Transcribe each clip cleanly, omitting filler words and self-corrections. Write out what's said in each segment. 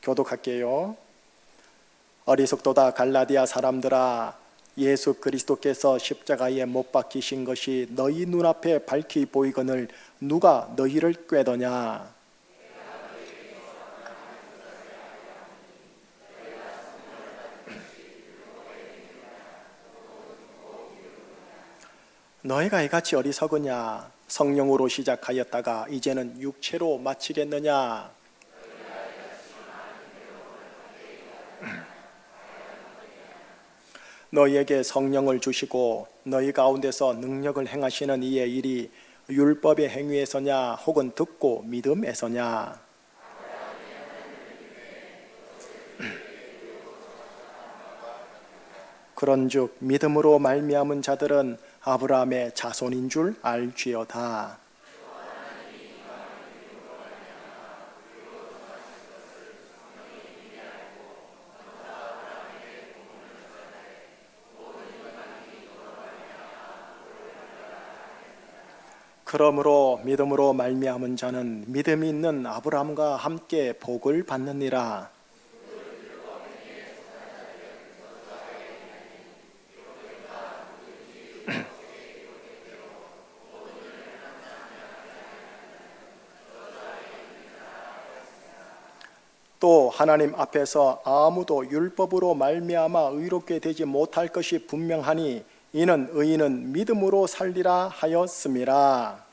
교독할게요. 어리석도다 갈라디아 사람들아, 예수 그리스도께서 십자가에 못 박히신 것이 너희 눈앞에 밝히 보이거늘 누가 너희를 꾀더냐? 너희가 이같이 어리석으냐? 성령으로 시작하였다가 이제는 육체로 마치겠느냐? 너희에게 성령을 주시고 너희 가운데서 능력을 행하시는 이의 일이 율법의 행위에서냐 혹은 듣고 믿음에서냐? 그런즉 믿음으로 말미암은 자들은 아브라함의 자손인 줄 알지어다. 그러므로 믿음으로 말미암은 자는 믿음이 있는 아브라함과 함께 복을 받느니라. 또 하나님 앞에서 아무도 율법으로 말미암아 의롭게 되지 못할 것이 분명하니 이는 의인은 믿음으로 살리라 하였음이라.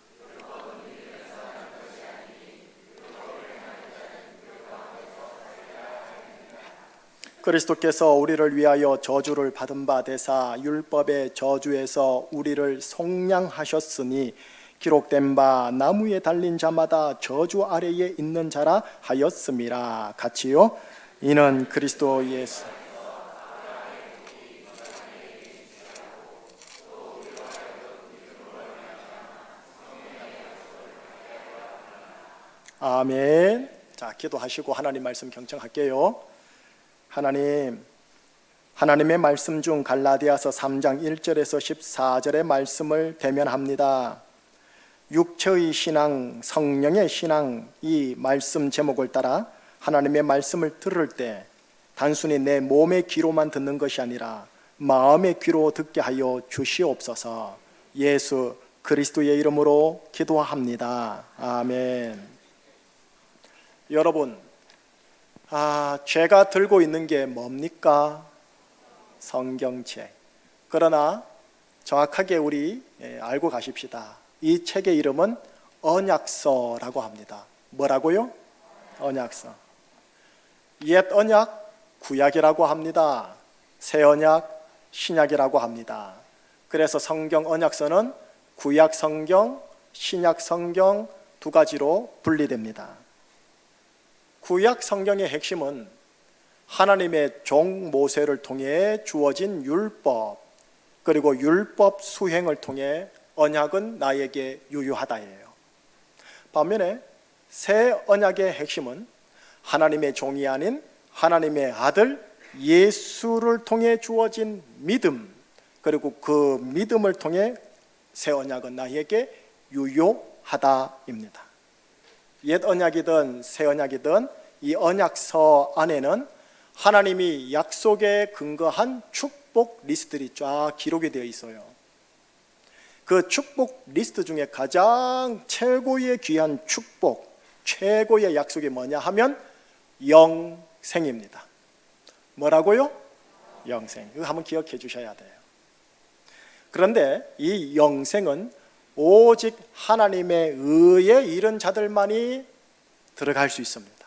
그리스도께서 우리를 위하여 저주를 받은 바 되사 율법의 저주에서 우리를 속량하셨으니 기록된 바 나무에 달린 자마다 저주 아래에 있는 자라 하였음이라. 같이요. 이는 그리스도 예수. 아멘. 자, 기도하시고 하나님 말씀 경청할게요. 하나님의 말씀 중 갈라디아서 3장 1절에서 14절의 말씀을 대면합니다. 육체의 신앙, 성령의 신앙, 이 말씀 제목을 따라 하나님의 말씀을 들을 때 단순히 내 몸의 귀로만 듣는 것이 아니라 마음의 귀로 듣게 하여 주시옵소서. 예수 그리스도의 이름으로 기도합니다. 아멘. 여러분, 제가 들고 있는 게 뭡니까? 성경책. 그러나 정확하게 우리 알고 가십시다. 이 책의 이름은 언약서라고 합니다. 뭐라고요? 언약서. 옛 언약, 구약이라고 합니다. 새 언약, 신약이라고 합니다. 그래서 성경 언약서는 구약 성경, 신약 성경 두 가지로 분리됩니다. 구약 성경의 핵심은 하나님의 종 모세를 통해 주어진 율법, 그리고 율법 수행을 통해 언약은 나에게 유효하다예요. 반면에 새 언약의 핵심은 하나님의 종이 아닌 하나님의 아들 예수를 통해 주어진 믿음, 그리고 그 믿음을 통해 새 언약은 나에게 유효하다입니다. 옛 언약이든 새 언약이든 이 언약서 안에는 하나님이 약속에 근거한 축복 리스트들이 쫙 기록이 되어 있어요. 그 축복 리스트 중에 가장 최고의 귀한 축복, 최고의 약속이 뭐냐 하면 영생입니다. 뭐라고요? 영생. 이거 한번 기억해 주셔야 돼요. 그런데 이 영생은 오직 하나님의 의에 이른 자들만이 들어갈 수 있습니다.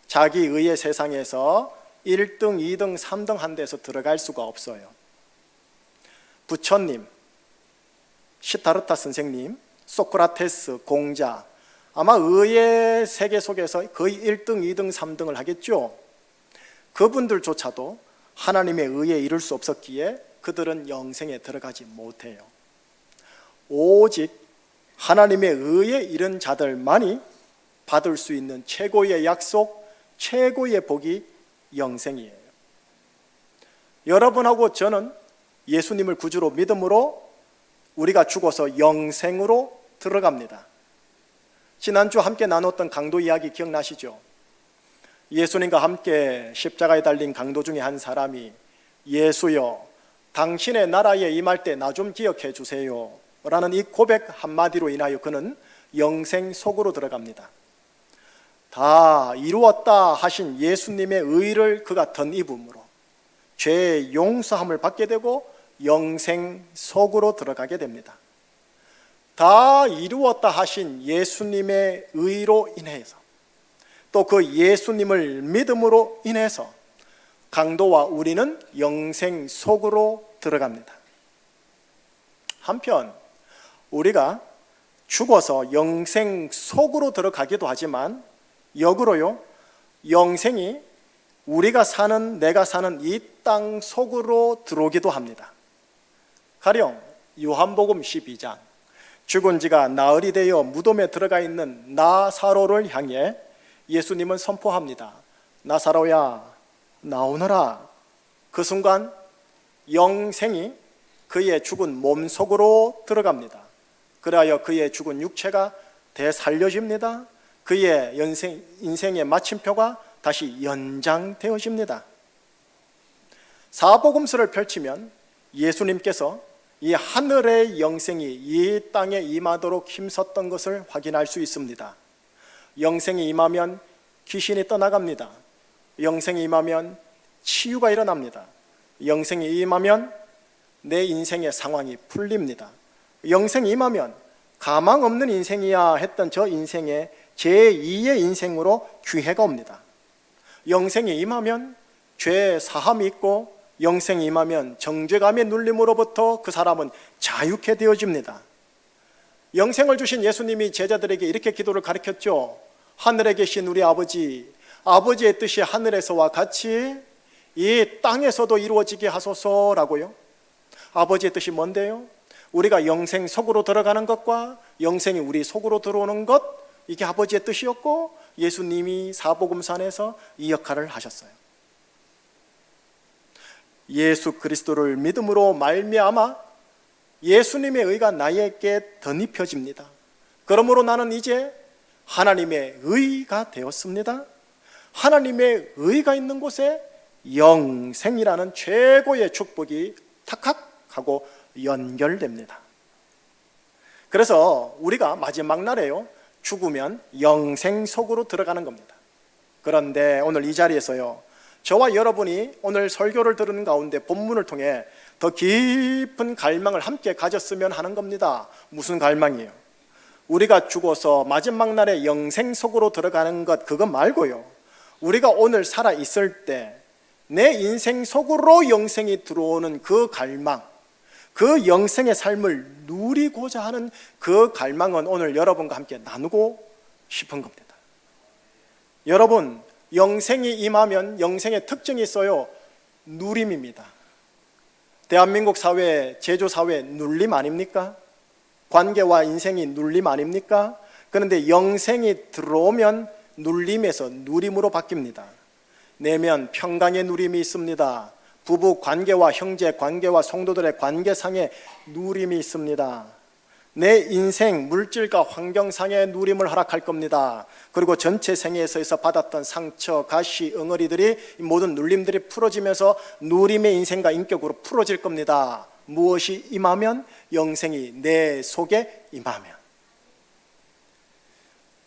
자기 의의 세상에서 1등, 2등, 3등 한 데서 들어갈 수가 없어요. 부처님, 시타르타 선생님, 소크라테스, 공자, 아마 의의 세계 속에서 거의 1등, 2등, 3등을 하겠죠. 그분들조차도 하나님의 의에 이룰 수 없었기에 그들은 영생에 들어가지 못해요. 오직 하나님의 의에 이른 자들만이 받을 수 있는 최고의 약속, 최고의 복이 영생이에요. 여러분하고 저는 예수님을 구주로 믿음으로 우리가 죽어서 영생으로 들어갑니다. 지난주 함께 나눴던 강도 이야기 기억나시죠? 예수님과 함께 십자가에 달린 강도 중에 한 사람이 예수여, 당신의 나라에 임할 때 나 좀 기억해 주세요 라는 이 고백 한마디로 인하여 그는 영생 속으로 들어갑니다. 다 이루었다 하신 예수님의 의를 그가 덧입음으로 죄의 용서함을 받게 되고 영생 속으로 들어가게 됩니다. 다 이루었다 하신 예수님의 의로 인해서 또 그 예수님을 믿음으로 인해서 강도와 우리는 영생 속으로 들어갑니다. 한편 우리가 죽어서 영생 속으로 들어가기도 하지만 역으로요, 영생이 우리가 사는, 내가 사는 이 땅 속으로 들어오기도 합니다. 가령 요한복음 12장, 죽은 지가 나흘이 되어 무덤에 들어가 있는 나사로를 향해 예수님은 선포합니다. 나사로야, 나오너라. 그 순간 영생이 그의 죽은 몸 속으로 들어갑니다. 그리하여 그의 죽은 육체가 되살려집니다. 그의 인생의 마침표가 다시 연장되어집니다. 사복음서를 펼치면 예수님께서 이 하늘의 영생이 이 땅에 임하도록 힘썼던 것을 확인할 수 있습니다. 영생이 임하면 귀신이 떠나갑니다. 영생이 임하면 치유가 일어납니다. 영생이 임하면 내 인생의 상황이 풀립니다. 영생이 임하면 가망 없는 인생이야 했던 저 인생의 제2의 인생으로 기회가 옵니다. 영생이 임하면 죄 사함이 있고 영생이 임하면 정죄감의 눌림으로부터 그 사람은 자유케 되어집니다. 영생을 주신 예수님이 제자들에게 이렇게 기도를 가르쳤죠. 하늘에 계신 우리 아버지, 아버지의 뜻이 하늘에서와 같이 이 땅에서도 이루어지게 하소서라고요. 아버지의 뜻이 뭔데요? 우리가 영생 속으로 들어가는 것과 영생이 우리 속으로 들어오는 것, 이게 아버지의 뜻이었고 예수님이 사복음산에서 이 역할을 하셨어요. 예수 그리스도를 믿음으로 말미암아 예수님의 의가 나에게 덧입혀집니다. 그러므로 나는 이제 하나님의 의가 되었습니다. 하나님의 의가 있는 곳에 영생이라는 최고의 축복이 탁탁 하고 연결됩니다. 그래서 우리가 마지막 날에요, 죽으면 영생 속으로 들어가는 겁니다. 그런데 오늘 이 자리에서요, 저와 여러분이 오늘 설교를 들은 가운데 본문을 통해 더 깊은 갈망을 함께 가졌으면 하는 겁니다. 무슨 갈망이에요? 우리가 죽어서 마지막 날에 영생 속으로 들어가는 것, 그거 말고요, 우리가 오늘 살아 있을 때 내 인생 속으로 영생이 들어오는 그 갈망, 그 영생의 삶을 누리고자 하는 그 갈망은 오늘 여러분과 함께 나누고 싶은 겁니다. 여러분, 영생이 임하면 영생의 특징이 있어요. 누림입니다. 대한민국 사회, 제조 사회 눌림 아닙니까? 관계와 인생이 눌림 아닙니까? 그런데 영생이 들어오면 눌림에서 누림으로 바뀝니다. 내면 평강의 누림이 있습니다. 부부 관계와 형제 관계와 성도들의 관계상의 누림이 있습니다. 내 인생 물질과 환경상의 누림을 허락할 겁니다. 그리고 전체 생애에서 받았던 상처, 가시, 응어리들이, 모든 눌림들이 풀어지면서 누림의 인생과 인격으로 풀어질 겁니다. 무엇이 임하면? 영생이 내 속에 임하면.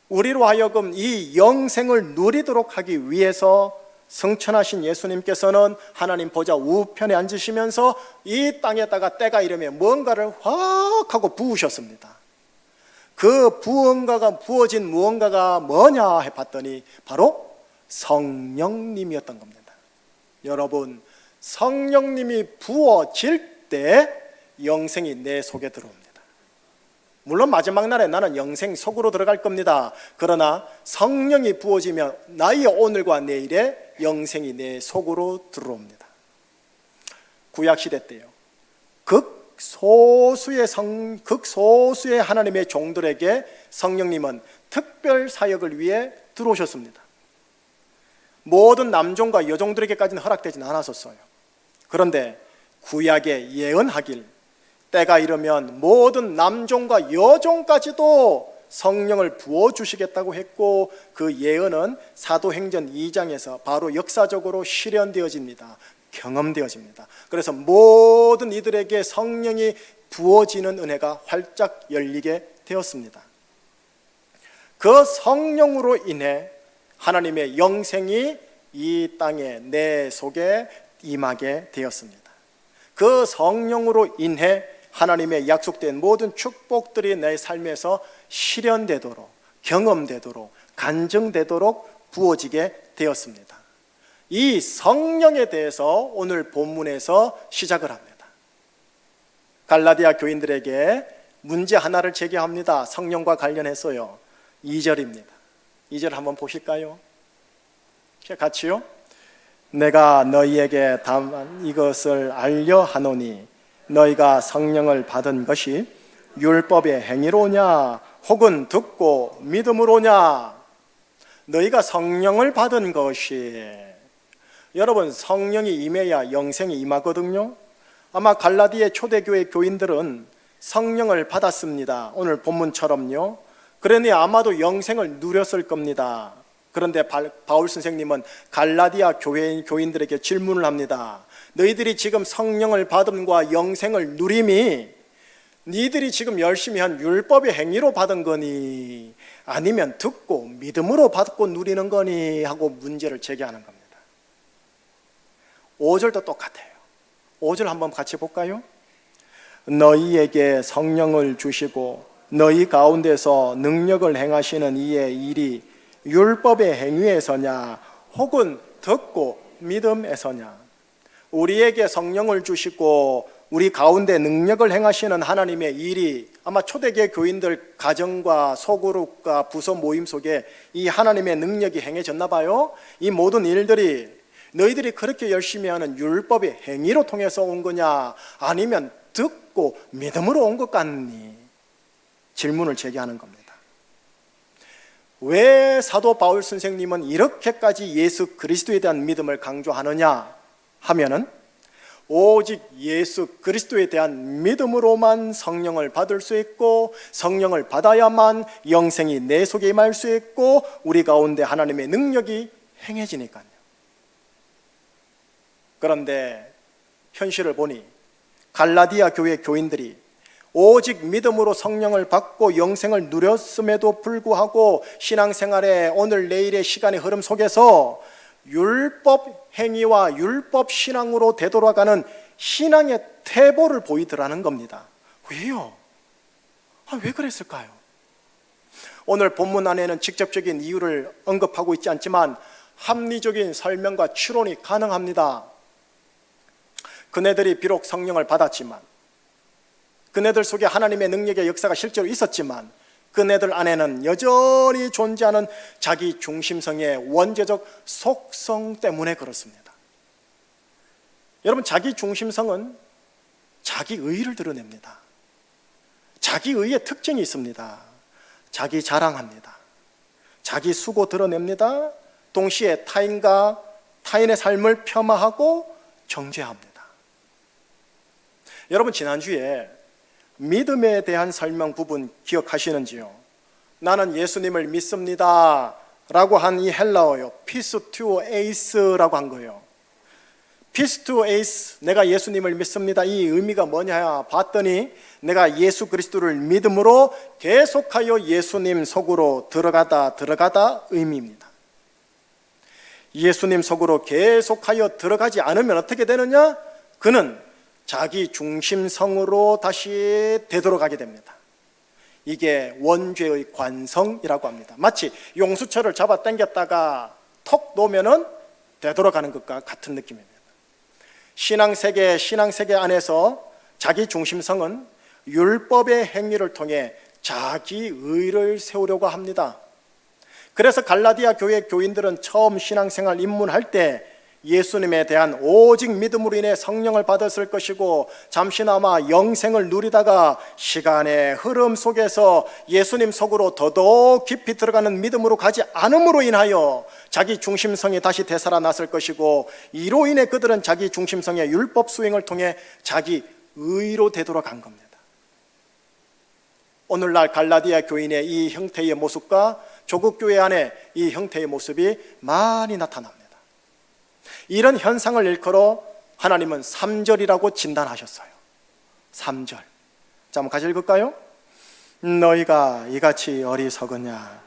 우리로 하여금 이 영생을 누리도록 하기 위해서 성천하신 예수님께서는 하나님 보좌 우편에 앉으시면서 이 땅에다가 때가 이르면 뭔가를 확 하고 부으셨습니다. 그 부어진 무언가가 뭐냐 해봤더니 바로 성령님이었던 겁니다. 여러분, 성령님이 부어질 때 영생이 내 속에 들어옵니다. 물론 마지막 날에 나는 영생 속으로 들어갈 겁니다. 그러나 성령이 부어지면 나의 오늘과 내일에 영생이 내 속으로 들어옵니다. 구약시대 때요, 극소수의 하나님의 종들에게 성령님은 특별 사역을 위해 들어오셨습니다. 모든 남종과 여종들에게까지는 허락되지는 않았었어요. 그런데 구약에 예언하길 때가 이르면 모든 남종과 여종까지도 성령을 부어주시겠다고 했고, 그 예언은 사도행전 2장에서 바로 역사적으로 실현되어집니다. 경험되어집니다. 그래서 모든 이들에게 성령이 부어지는 은혜가 활짝 열리게 되었습니다. 그 성령으로 인해 하나님의 영생이 이 땅에 내 속에 임하게 되었습니다. 그 성령으로 인해 하나님의 약속된 모든 축복들이 내 삶에서 실현되도록, 경험되도록, 간증되도록 부어지게 되었습니다. 이 성령에 대해서 오늘 본문에서 시작을 합니다. 갈라디아 교인들에게 문제 하나를 제기합니다. 성령과 관련해서요. 2절입니다. 2절 한번 보실까요? 같이요. 내가 너희에게 다만 이것을 알려 하노니 너희가 성령을 받은 것이 율법의 행위로냐 혹은 듣고 믿음으로냐. 너희가 성령을 받은 것이, 여러분 성령이 임해야 영생이 임하거든요. 아마 갈라디아 초대교회 교인들은 성령을 받았습니다. 오늘 본문처럼요. 그러니 아마도 영생을 누렸을 겁니다. 그런데 바울 선생님은 갈라디아 교인들에게 질문을 합니다. 너희들이 지금 성령을 받음과 영생을 누림이 니들이 지금 열심히 한 율법의 행위로 받은 거니 아니면 듣고 믿음으로 받고 누리는 거니 하고 문제를 제기하는 겁니다. 5절도 똑같아요. 5절 한번 같이 볼까요? 너희에게 성령을 주시고 너희 가운데서 능력을 행하시는 이의 일이 율법의 행위에서냐 혹은 듣고 믿음에서냐. 우리에게 성령을 주시고 우리 가운데 능력을 행하시는 하나님의 일이, 아마 초대교회 교인들 가정과 소그룹과 부서 모임 속에 이 하나님의 능력이 행해졌나 봐요. 이 모든 일들이 너희들이 그렇게 열심히 하는 율법의 행위로 통해서 온 거냐 아니면 듣고 믿음으로 온 것 같니? 질문을 제기하는 겁니다. 왜 사도 바울 선생님은 이렇게까지 예수 그리스도에 대한 믿음을 강조하느냐 하면은 오직 예수 그리스도에 대한 믿음으로만 성령을 받을 수 있고, 성령을 받아야만 영생이 내 속에 임할 수 있고 우리 가운데 하나님의 능력이 행해지니까요. 그런데 현실을 보니 갈라디아 교회 교인들이 오직 믿음으로 성령을 받고 영생을 누렸음에도 불구하고 신앙생활의 오늘 내일의 시간의 흐름 속에서 율법 행위와 율법 신앙으로 되돌아가는 신앙의 태보를 보이더라는 겁니다. 왜요? 왜 그랬을까요? 오늘 본문 안에는 직접적인 이유를 언급하고 있지 않지만 합리적인 설명과 추론이 가능합니다. 그네들이 비록 성령을 받았지만, 그네들 속에 하나님의 능력의 역사가 실제로 있었지만 그네들 안에는 여전히 존재하는 자기 중심성의 원죄적 속성 때문에 그렇습니다. 여러분, 자기 중심성은 자기 의의를 드러냅니다. 자기 의의 특징이 있습니다. 자기 자랑합니다. 자기 수고 드러냅니다. 동시에 타인과 타인의 삶을 폄하하고 정죄합니다. 여러분, 지난주에 믿음에 대한 설명 부분 기억하시는지요? 나는 예수님을 믿습니다 라고 한 이 헬라어요, 피스투오 에이스라고 한 거예요. 피스투오 에이스, 내가 예수님을 믿습니다, 이 의미가 뭐냐 봤더니 내가 예수 그리스도를 믿음으로 계속하여 예수님 속으로 들어가다 의미입니다. 예수님 속으로 계속하여 들어가지 않으면 어떻게 되느냐? 그는 자기 중심성으로 다시 되돌아가게 됩니다. 이게 원죄의 관성이라고 합니다. 마치 용수철을 잡아 당겼다가 톡 놓으면 되돌아가는 것과 같은 느낌입니다. 신앙세계 안에서 자기 중심성은 율법의 행위를 통해 자기 의를 세우려고 합니다. 그래서 갈라디아 교회 교인들은 처음 신앙생활 입문할 때 예수님에 대한 오직 믿음으로 인해 성령을 받았을 것이고, 잠시나마 영생을 누리다가 시간의 흐름 속에서 예수님 속으로 더더욱 깊이 들어가는 믿음으로 가지 않음으로 인하여 자기 중심성이 다시 되살아났을 것이고, 이로 인해 그들은 자기 중심성의 율법 수행을 통해 자기 의로 되돌아간 겁니다. 오늘날 갈라디아 교인의 이 형태의 모습과 조국 교회 안에 이 형태의 모습이 많이 나타납니다. 이런 현상을 일컬어 하나님은 3절이라고 진단하셨어요. 3절. 자, 한번 같이 읽을까요? 너희가 이같이 어리석으냐.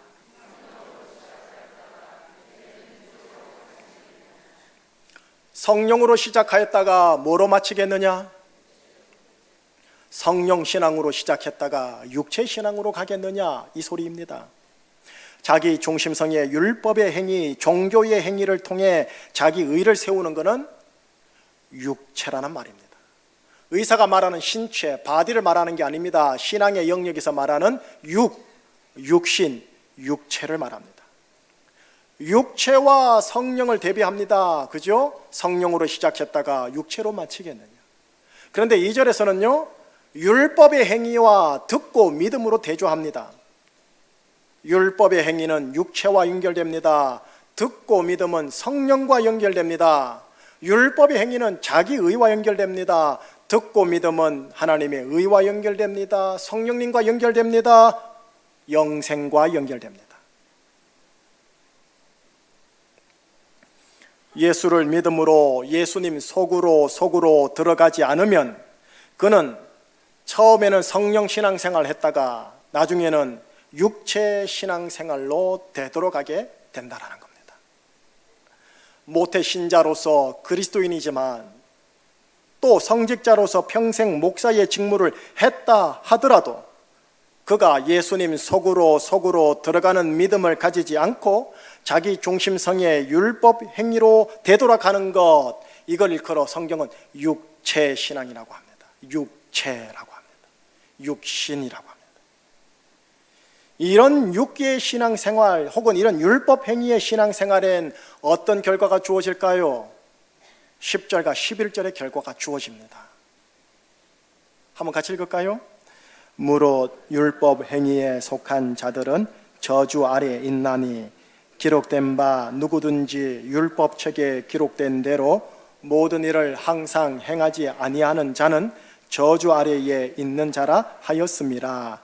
성령으로 시작하였다가 뭐로 마치겠느냐? 성령 신앙으로 시작했다가 육체 신앙으로 가겠느냐? 이 소리입니다. 자기 중심성의 율법의 행위, 종교의 행위를 통해 자기 의를 세우는 것은 육체라는 말입니다. 의사가 말하는 신체, 바디를 말하는 게 아닙니다. 신앙의 영역에서 말하는 육신, 육체를 말합니다. 육체와 성령을 대비합니다. 그죠? 성령으로 시작했다가 육체로 마치겠느냐. 그런데 2절에서는요, 율법의 행위와 듣고 믿음으로 대조합니다. 율법의 행위는 육체와 연결됩니다. 듣고 믿음은 성령과 연결됩니다. 율법의 행위는 자기 의와 연결됩니다. 듣고 믿음은 하나님의 의와 연결됩니다. 성령님과 연결됩니다. 영생과 연결됩니다. 예수를 믿음으로 예수님 속으로 들어가지 않으면 그는 처음에는 성령 신앙생활을 했다가 나중에는 육체 신앙생활로 되돌아가게 된다는 겁니다. 모태 신자로서 그리스도인이지만 또 성직자로서 평생 목사의 직무를 했다 하더라도 그가 예수님 속으로 들어가는 믿음을 가지지 않고 자기 중심성의 율법 행위로 되돌아가는 것, 이걸 일컬어 성경은 육체 신앙이라고 합니다. 육체라고 합니다. 육신이라고 합니다. 이런 육계의 신앙생활 혹은 이런 율법 행위의 신앙생활엔 어떤 결과가 주어질까요? 10절과 11절의 결과가 주어집니다. 한번 같이 읽을까요? 무릇 율법 행위에 속한 자들은 저주 아래 있나니 기록된 바 누구든지 율법책에 기록된 대로 모든 일을 항상 행하지 아니하는 자는 저주 아래에 있는 자라 하였음이라.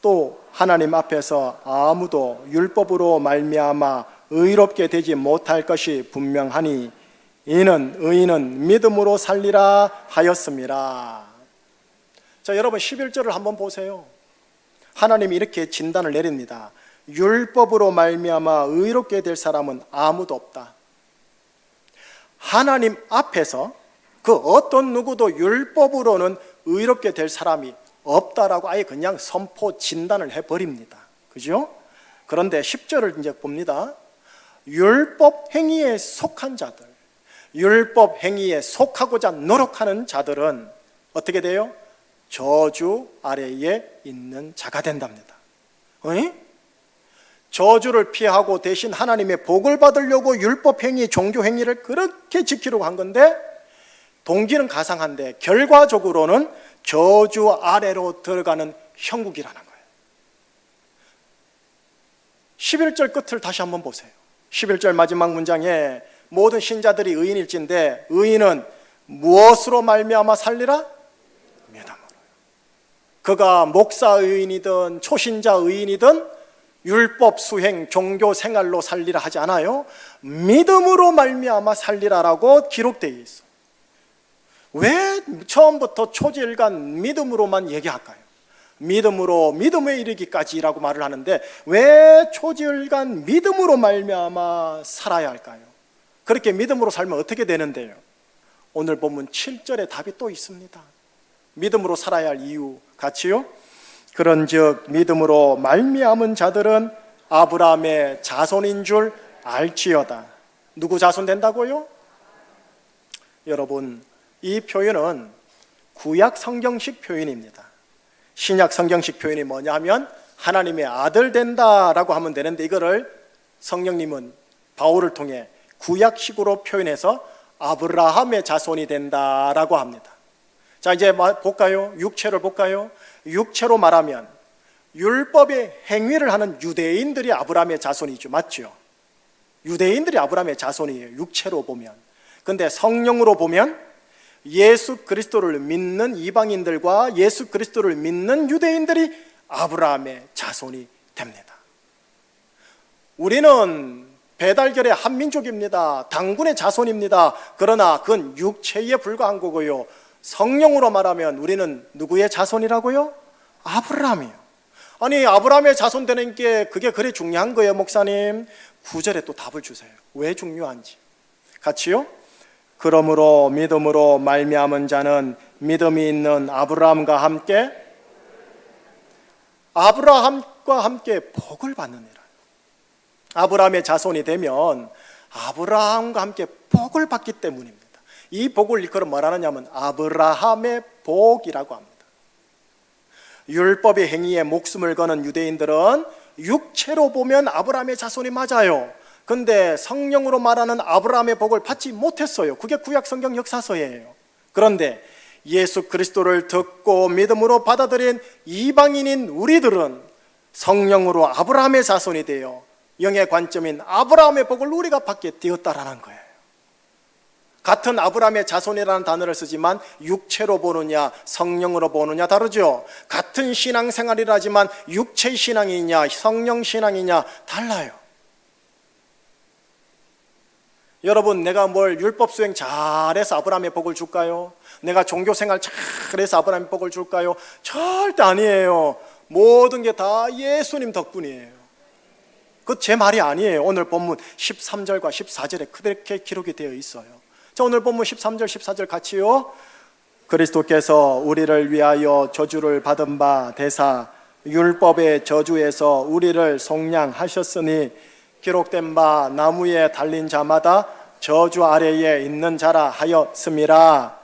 또 하나님 앞에서 아무도 율법으로 말미암아 의롭게 되지 못할 것이 분명하니 이는 의인은 믿음으로 살리라 하였음이라. 자, 여러분 11절을 한번 보세요. 하나님이 이렇게 진단을 내립니다. 율법으로 말미암아 의롭게 될 사람은 아무도 없다. 하나님 앞에서 그 어떤 누구도 율법으로는 의롭게 될 사람이 없다라고 아예 그냥 선포 진단을 해버립니다. 그죠? 그런데 10절을 이제 봅니다. 율법 행위에 속한 자들, 율법 행위에 속하고자 노력하는 자들은 어떻게 돼요? 저주 아래에 있는 자가 된답니다. 저주를 피하고 대신 하나님의 복을 받으려고 율법 행위, 종교 행위를 그렇게 지키려고 한 건데 동기는 가상한데 결과적으로는 저주 아래로 들어가는 형국이라는 거예요. 11절 끝을 다시 한번 보세요. 11절 마지막 문장에 모든 신자들이 의인일진데 의인은 무엇으로 말미암아 살리라? 믿음으로. 그가 목사 의인이든 초신자 의인이든 율법 수행, 종교 생활로 살리라 하지 않아요. 믿음으로 말미암아 살리라라고 기록되어 있어. 왜 처음부터 초지일간 믿음으로만 얘기할까요? 믿음에 이르기까지라고 말을 하는데 왜 초지일간 믿음으로 말미암아 살아야 할까요? 그렇게 믿음으로 살면 어떻게 되는데요? 오늘 본문 7절에 답이 또 있습니다. 믿음으로 살아야 할 이유 같이요. 그런즉 믿음으로 말미암은 자들은 아브라함의 자손인 줄 알지어다. 누구 자손 된다고요? 여러분, 이 표현은 구약 성경식 표현입니다. 신약 성경식 표현이 뭐냐 하면 하나님의 아들 된다라고 하면 되는데 이거를 성령님은 바울을 통해 구약식으로 표현해서 아브라함의 자손이 된다라고 합니다. 자, 이제 볼까요? 육체를 볼까요? 육체로 말하면 율법의 행위를 하는 유대인들이 아브라함의 자손이죠. 맞죠? 유대인들이 아브라함의 자손이에요. 육체로 보면. 근데 성령으로 보면 예수 그리스도를 믿는 이방인들과 예수 그리스도를 믿는 유대인들이 아브라함의 자손이 됩니다. 우리는 배달결의 한민족입니다. 당군의 자손입니다. 그러나 그건 육체에 불과한 거고요. 성령으로 말하면 우리는 누구의 자손이라고요? 아브라함이요. 아니, 아브라함의 자손 되는 게 그게 그래 중요한 거예요, 목사님? 9절에 또 답을 주세요. 왜 중요한지. 같이요? 그러므로 믿음으로 말미암은 자는 믿음이 있는 아브라함과 함께 복을 받느니라. 아브라함의 자손이 되면 아브라함과 함께 복을 받기 때문입니다. 이 복을 일컬어 뭐라느냐면 아브라함의 복이라고 합니다. 율법의 행위에 목숨을 거는 유대인들은 육체로 보면 아브라함의 자손이 맞아요. 근데 성령으로 말하는 아브라함의 복을 받지 못했어요. 그게 구약 성경 역사서예요. 그런데 예수 그리스도를 듣고 믿음으로 받아들인 이방인인 우리들은 성령으로 아브라함의 자손이 되어 영의 관점인 아브라함의 복을 우리가 받게 되었다라는 거예요. 같은 아브라함의 자손이라는 단어를 쓰지만 육체로 보느냐 성령으로 보느냐 다르죠. 같은 신앙생활이라지만 육체 신앙이냐 성령 신앙이냐 달라요. 여러분, 내가 뭘 율법 수행 잘해서 아브라함의 복을 줄까요? 내가 종교생활 잘해서 아브라함의 복을 줄까요? 절대 아니에요. 모든 게 다 예수님 덕분이에요. 그것 제 말이 아니에요. 오늘 본문 13절과 14절에 그렇게 기록이 되어 있어요. 자, 오늘 본문 13절 14절 같이요. 그리스도께서 우리를 위하여 저주를 받은 바 되사 율법의 저주에서 우리를 속량하셨으니 기록된 바 나무에 달린 자마다 저주 아래에 있는 자라 하였음이라.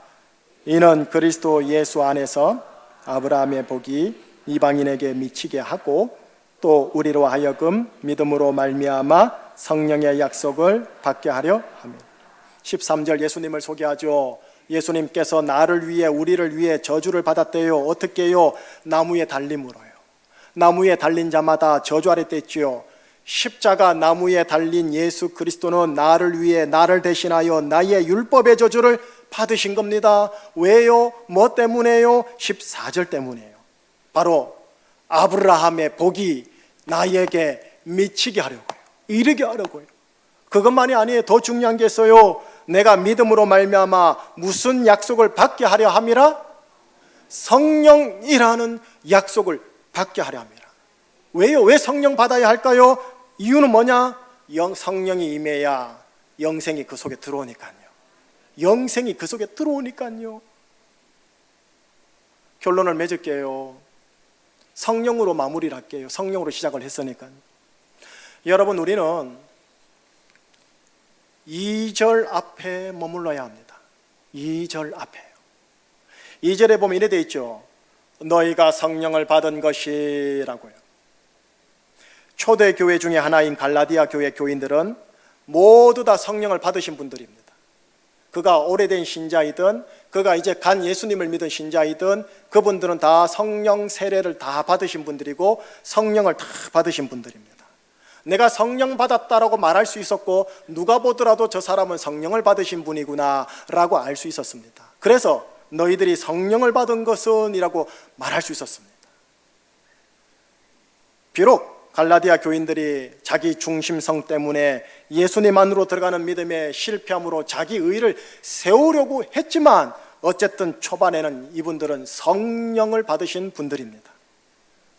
이는 그리스도 예수 안에서 아브라함의 복이 이방인에게 미치게 하고 또 우리로 하여금 믿음으로 말미암아 성령의 약속을 받게 하려 합니다. 13절 예수님을 소개하죠. 예수님께서 나를 위해 우리를 위해 저주를 받았대요. 어떻게요? 나무에 달림으로요. 나무에 달린 자마다 저주 아래 뗐지요. 십자가 나무에 달린 예수 그리스도는 나를 위해 나를 대신하여 나의 율법의 저주를 받으신 겁니다. 왜요? 뭐 때문에요? 14절 때문이에요. 바로 아브라함의 복이 나에게 미치게 하려고요. 이르게 하려고요. 그것만이 아니에요. 더 중요한 게 있어요. 내가 믿음으로 말미암아 무슨 약속을 받게 하려 함이라? 성령이라는 약속을 받게 하려 함이라. 왜요? 왜 성령 받아야 할까요? 이유는 뭐냐? 성령이 임해야 영생이 그 속에 들어오니까요. 영생이 그 속에 들어오니까요. 결론을 맺을게요. 성령으로 마무리를 할게요. 성령으로 시작을 했으니까요. 여러분, 우리는 2절 앞에 머물러야 합니다. 2절 앞에요. 2절에 보면 이래 되어 있죠. 너희가 성령을 받은 것이라고요. 초대 교회 중에 하나인 갈라디아 교회 교인들은 모두 다 성령을 받으신 분들입니다. 그가 오래된 신자이든 그가 이제 간 예수님을 믿은 신자이든 그분들은 다 성령 세례를 다 받으신 분들이고 성령을 다 받으신 분들입니다. 내가 성령 받았다라고 말할 수 있었고 누가 보더라도 저 사람은 성령을 받으신 분이구나 라고 알 수 있었습니다. 그래서 너희들이 성령을 받은 것은 이라고 말할 수 있었습니다. 비록 갈라디아 교인들이 자기 중심성 때문에 예수님 안으로 들어가는 믿음에 실패함으로 자기 의를 세우려고 했지만 어쨌든 초반에는 이분들은 성령을 받으신 분들입니다.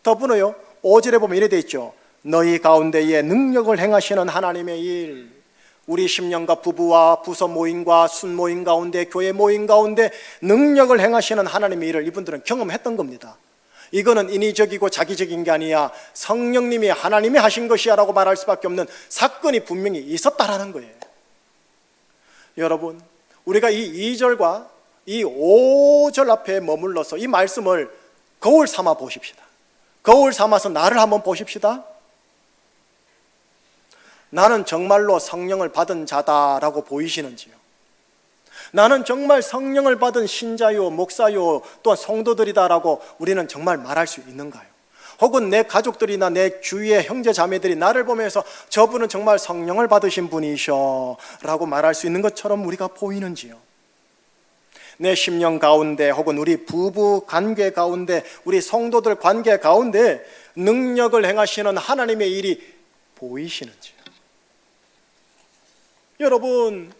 더불어요 5절에 보면 이래 되어 있죠. 너희 가운데에 능력을 행하시는 하나님의 일. 우리 심령과 부부와 부서 모임과 순모임 가운데 교회 모임 가운데 능력을 행하시는 하나님의 일을 이분들은 경험했던 겁니다. 이거는 인위적이고 자기적인 게 아니야. 성령님이 하나님이 하신 것이야 라고 말할 수밖에 없는 사건이 분명히 있었다라는 거예요. 여러분, 우리가 이 2절과 이 5절 앞에 머물러서 이 말씀을 거울 삼아 보십시다. 거울 삼아서 나를 한번 보십시다. 나는 정말로 성령을 받은 자다라고 보이시는지요? 나는 정말 성령을 받은 신자요, 목사요, 또한 성도들이다라고 우리는 정말 말할 수 있는가요? 혹은 내 가족들이나 내 주위의 형제 자매들이 나를 보면서 저분은 정말 성령을 받으신 분이셔 라고 말할 수 있는 것처럼 우리가 보이는지요? 내 심령 가운데 혹은 우리 부부 관계 가운데 우리 성도들 관계 가운데 능력을 행하시는 하나님의 일이 보이시는지. 여러분,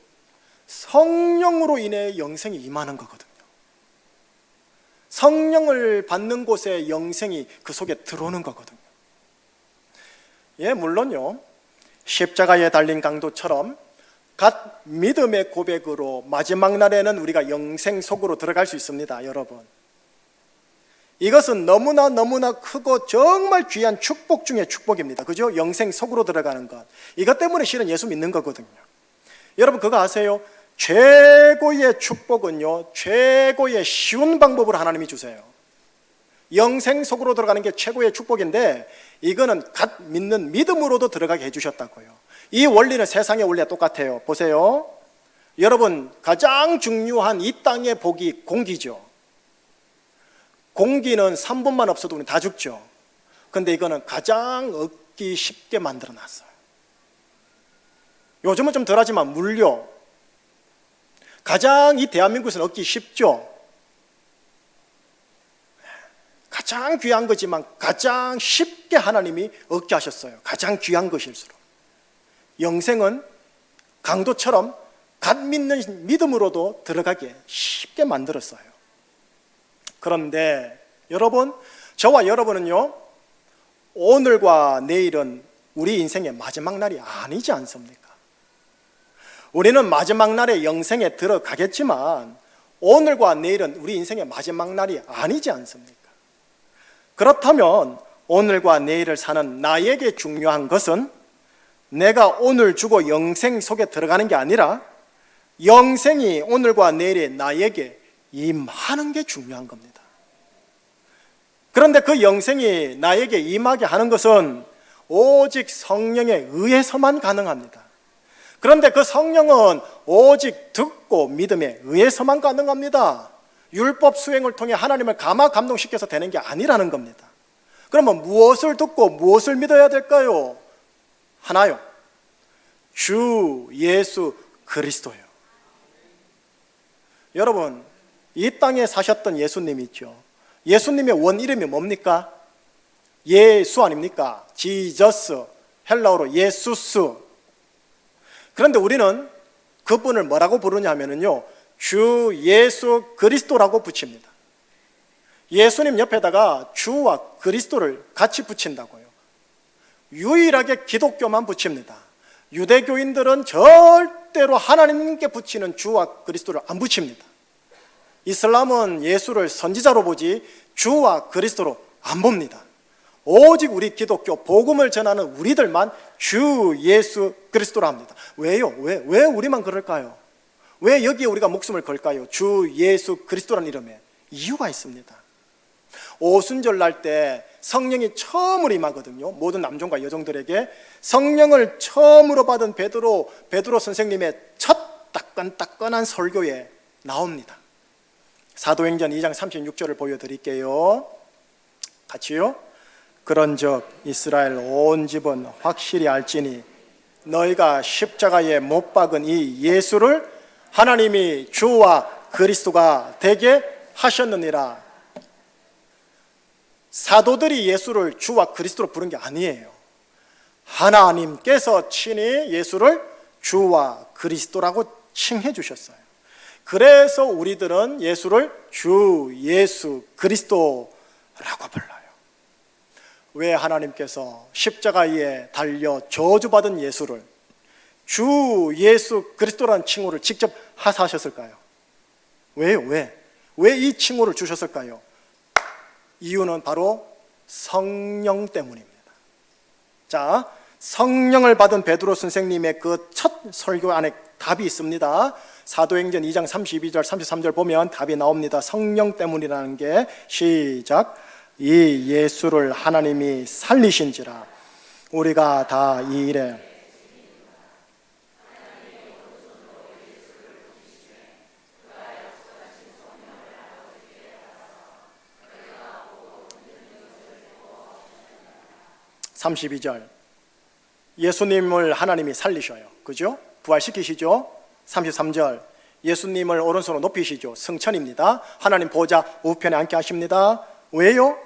성령으로 인해 영생이 임하는 거거든요. 성령을 받는 곳에 영생이 그 속에 들어오는 거거든요. 예, 물론요, 십자가에 달린 강도처럼 갓 믿음의 고백으로 마지막 날에는 우리가 영생 속으로 들어갈 수 있습니다. 여러분, 이것은 너무나 크고 정말 귀한 축복 중에 축복입니다. 그죠? 영생 속으로 들어가는 것, 이것 때문에 실은 예수 믿는 거거든요. 여러분, 그거 아세요? 최고의 축복은요, 최고의 쉬운 방법으로 하나님이 주세요. 영생 속으로 들어가는 게 최고의 축복인데, 이거는 갓 믿는 믿음으로도 들어가게 해주셨다고요. 이 원리는 세상의 원리와 똑같아요. 보세요, 여러분, 가장 중요한 이 땅의 복이 공기죠. 공기는 3분만 없어도 우리 다 죽죠. 근데 이거는 가장 얻기 쉽게 만들어 놨어요. 요즘은 좀 덜하지만 물요, 가장 이 대한민국에서는 얻기 쉽죠. 가장 귀한 거지만 가장 쉽게 하나님이 얻게 하셨어요. 가장 귀한 것일수록. 영생은 강도처럼 갓 믿는 믿음으로도 들어가게 쉽게 만들었어요. 그런데 여러분, 저와 여러분은요, 오늘과 내일은 우리 인생의 마지막 날이 아니지 않습니까? 우리는 마지막 날에 영생에 들어가겠지만 오늘과 내일은 우리 인생의 마지막 날이 아니지 않습니까? 그렇다면 오늘과 내일을 사는 나에게 중요한 것은 내가 오늘 주고 영생 속에 들어가는 게 아니라 영생이 오늘과 내일에 나에게 임하는 게 중요한 겁니다. 그런데 그 영생이 나에게 임하게 하는 것은 오직 성령에 의해서만 가능합니다. 그런데 그 성령은 오직 듣고 믿음에 의해서만 가능합니다. 율법 수행을 통해 하나님을 감동시켜서 되는 게 아니라는 겁니다. 그러면 무엇을 듣고 무엇을 믿어야 될까요? 하나요, 주 예수 그리스도요. 여러분, 이 땅에 사셨던 예수님 있죠. 예수님의 원 이름이 뭡니까? 예수 아닙니까? 지저스, 헬라어로 예수스. 그런데 우리는 그분을 뭐라고 부르냐면요, 주 예수 그리스도라고 붙입니다. 예수님 옆에다가 주와 그리스도를 같이 붙인다고요. 유일하게 기독교만 붙입니다. 유대교인들은 절대로 하나님께 붙이는 주와 그리스도를 안 붙입니다. 이슬람은 예수를 선지자로 보지 주와 그리스도로 안 봅니다. 오직 우리 기독교 복음을 전하는 우리들만 주 예수 그리스도라 합니다. 왜요? 왜 우리만 그럴까요? 왜 여기에 우리가 목숨을 걸까요? 주 예수 그리스도라는 이름에 이유가 있습니다. 오순절 날 때 성령이 처음으로 임하거든요. 모든 남종과 여종들에게. 성령을 처음으로 받은 베드로 선생님의 첫 따끈따끈한 설교에 나옵니다. 사도행전 2장 36절을 보여드릴게요. 같이요. 그런즉 이스라엘 온 집은 확실히 알지니 너희가 십자가에 못 박은 이 예수를 하나님이 주와 그리스도가 되게 하셨느니라. 사도들이 예수를 주와 그리스도로 부른 게 아니에요. 하나님께서 친히 예수를 주와 그리스도라고 칭해 주셨어요. 그래서 우리들은 예수를 주 예수 그리스도라고 불러요. 왜 하나님께서 십자가에 달려 저주받은 예수를 주 예수 그리스도라는 칭호를 직접 하사하셨을까요? 왜요? 왜 이 칭호를 주셨을까요? 이유는 바로 성령 때문입니다. 자, 성령을 받은 베드로 선생님의 그 첫 설교 안에 답이 있습니다. 사도행전 2장 32절 33절 보면 답이 나옵니다. 성령 때문이라는 게. 시작. 이 예수를 하나님이 살리신지라 우리가 다 이 일에 (32절) 예수님을 하나님이 살리셔요. 그죠? 부활시키시죠? (33절) 예수님을 오른손으로 높이시죠. 승천입니다. 하나님 보좌 우편에 앉게 하십니다. 왜요?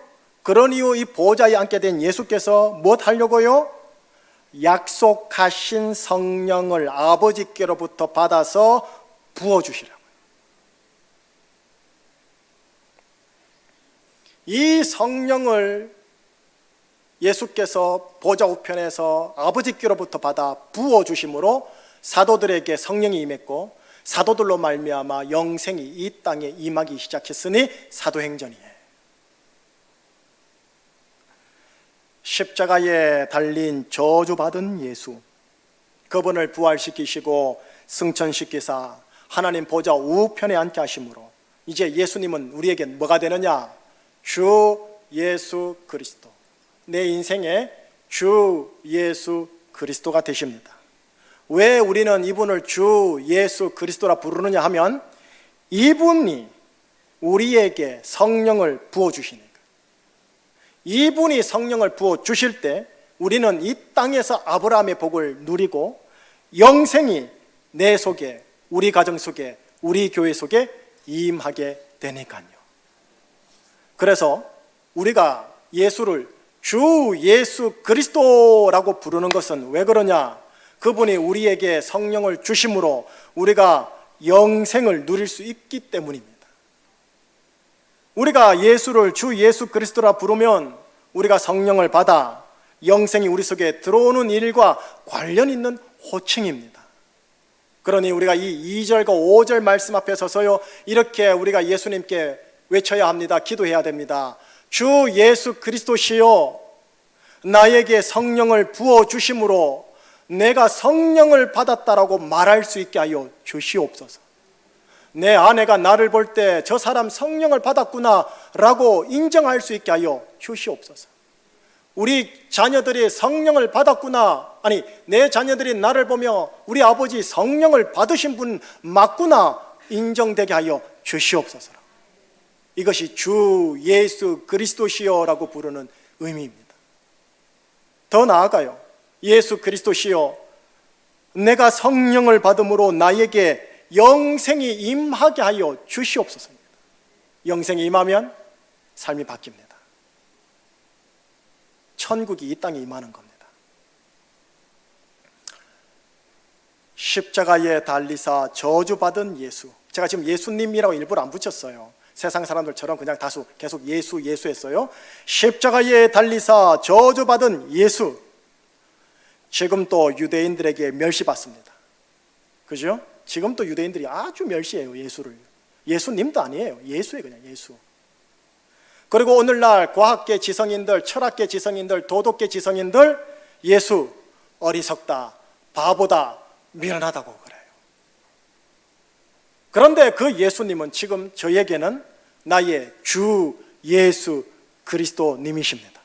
그런 이유 이 보좌에 앉게 된 예수께서 무엇 하려고요? 약속하신 성령을 아버지께로부터 받아서 부어주시라고요. 이 성령을 예수께서 보좌 우편에서 아버지께로부터 받아 부어주심으로 사도들에게 성령이 임했고, 사도들로 말미암아 영생이 이 땅에 임하기 시작했으니 사도행전이에요. 십자가에 달린 저주받은 예수, 그분을 부활시키시고 승천시키사 하나님 보좌 우편에 앉게 하심으로 이제 예수님은 우리에게 뭐가 되느냐? 주 예수 그리스도, 내 인생의 주 예수 그리스도가 되십니다. 왜 우리는 이분을 주 예수 그리스도라 부르느냐 하면, 이분이 우리에게 성령을 부어주시니까. 이분이 성령을 부어주실 때 우리는 이 땅에서 아브라함의 복을 누리고 영생이 내 속에, 우리 가정 속에, 우리 교회 속에 임하게 되니까요. 그래서 우리가 예수를 주 예수 그리스도라고 부르는 것은 왜 그러냐? 그분이 우리에게 성령을 주심으로 우리가 영생을 누릴 수 있기 때문입니다. 우리가 예수를 주 예수 그리스도라 부르면 우리가 성령을 받아 영생이 우리 속에 들어오는 일과 관련 있는 호칭입니다. 그러니 우리가 이 2절과 5절 말씀 앞에 서서요, 이렇게 우리가 예수님께 외쳐야 합니다. 기도해야 됩니다. 주 예수 그리스도시여, 나에게 성령을 부어주심으로 내가 성령을 받았다라고 말할 수 있게 하여 주시옵소서. 내 아내가 나를 볼 때 저 사람 성령을 받았구나 라고 인정할 수 있게 하여 주시옵소서. 우리 자녀들이 성령을 받았구나, 아니 내 자녀들이 나를 보며 우리 아버지 성령을 받으신 분 맞구나 인정되게 하여 주시옵소서. 이것이 주 예수 그리스도시여라고 부르는 의미입니다. 더 나아가요, 예수 그리스도시여, 내가 성령을 받음으로 나에게 영생이 임하게 하여 주시옵소서입니다. 영생이 임하면 삶이 바뀝니다. 천국이 이 땅에 임하는 겁니다. 십자가에 달리사 저주받은 예수, 제가 지금 예수님이라고 일부러 안 붙였어요. 세상 사람들처럼 그냥 다수 계속 예수 했어요. 십자가에 달리사 저주받은 예수, 지금 또 유대인들에게 멸시받습니다. 그죠? 지금 또 유대인들이 아주 멸시해요, 예수를. 예수님도 아니에요, 예수예요, 그냥 예수. 그리고 오늘날 과학계 지성인들, 철학계 지성인들, 도덕계 지성인들 예수 어리석다, 바보다, 미련하다고 그래요. 그런데 그 예수님은 지금 저에게는 나의 주 예수 그리스도님이십니다.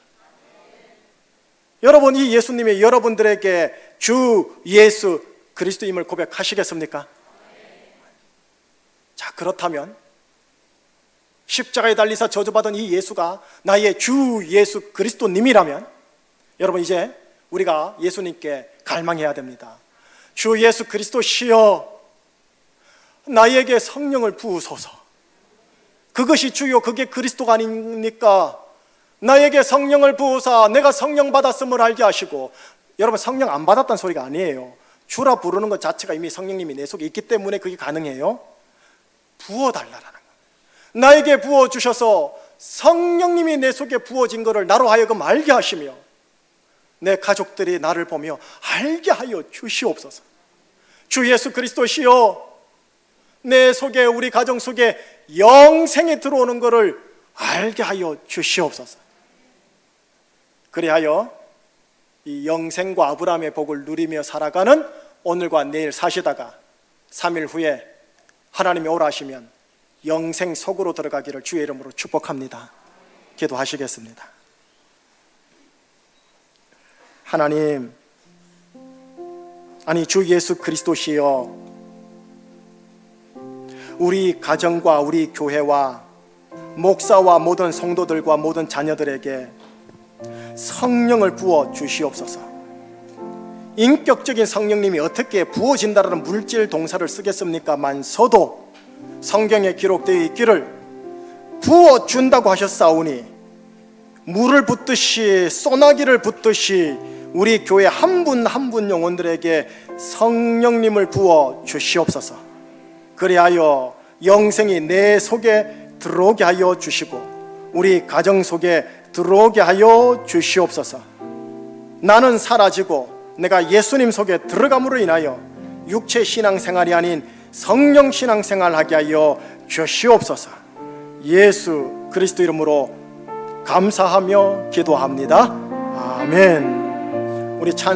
여러분, 이 예수님이 여러분들에게 주 예수 그리스도임을 고백하시겠습니까? 자, 그렇다면 십자가에 달리사 저주받은 이 예수가 나의 주 예수 그리스도님이라면 여러분, 이제 우리가 예수님께 갈망해야 됩니다. 주 예수 그리스도시여, 나에게 성령을 부으소서. 그것이 주요, 그게 그리스도가 아닙니까? 나에게 성령을 부으사 내가 성령 받았음을 알게 하시고, 여러분 성령 안 받았다는 소리가 아니에요. 주라 부르는 것 자체가 이미 성령님이 내 속에 있기 때문에 그게 가능해요. 부어달라라는 거예요. 나에게 부어주셔서 성령님이 내 속에 부어진 것을 나로 하여금 알게 하시며 내 가족들이 나를 보며 알게 하여 주시옵소서. 주 예수 그리스도시여, 내 속에, 우리 가정 속에 영생이 들어오는 것을 알게 하여 주시옵소서. 그리하여 이 영생과 아브라함의 복을 누리며 살아가는 오늘과 내일 사시다가 3일 후에 하나님이 오라 하시면 영생 속으로 들어가기를 주의 이름으로 축복합니다. 기도하시겠습니다. 하나님, 아니 주 예수 그리스도시여, 우리 가정과 우리 교회와 목사와 모든 성도들과 모든 자녀들에게 성령을 부어 주시옵소서. 인격적인 성령님이 어떻게 부어진다라는 물질 동사를 쓰겠습니까만서도 성경에 기록되어 있기를 부어준다고 하셨사오니 물을 붓듯이 소나기를 붓듯이 우리 교회 한 분 한 분 영혼들에게 성령님을 부어 주시옵소서. 그리하여 영생이 내 속에 들어오게 하여 주시고 우리 가정 속에 들어오게 하여 주시옵소서. 나는 사라지고 내가 예수님 속에 들어감으로 인하여 육체 신앙생활이 아닌 성령 신앙생활하게 하여 주시옵소서. 예수 그리스도 이름으로 감사하며 기도합니다. 아멘. 우리 찬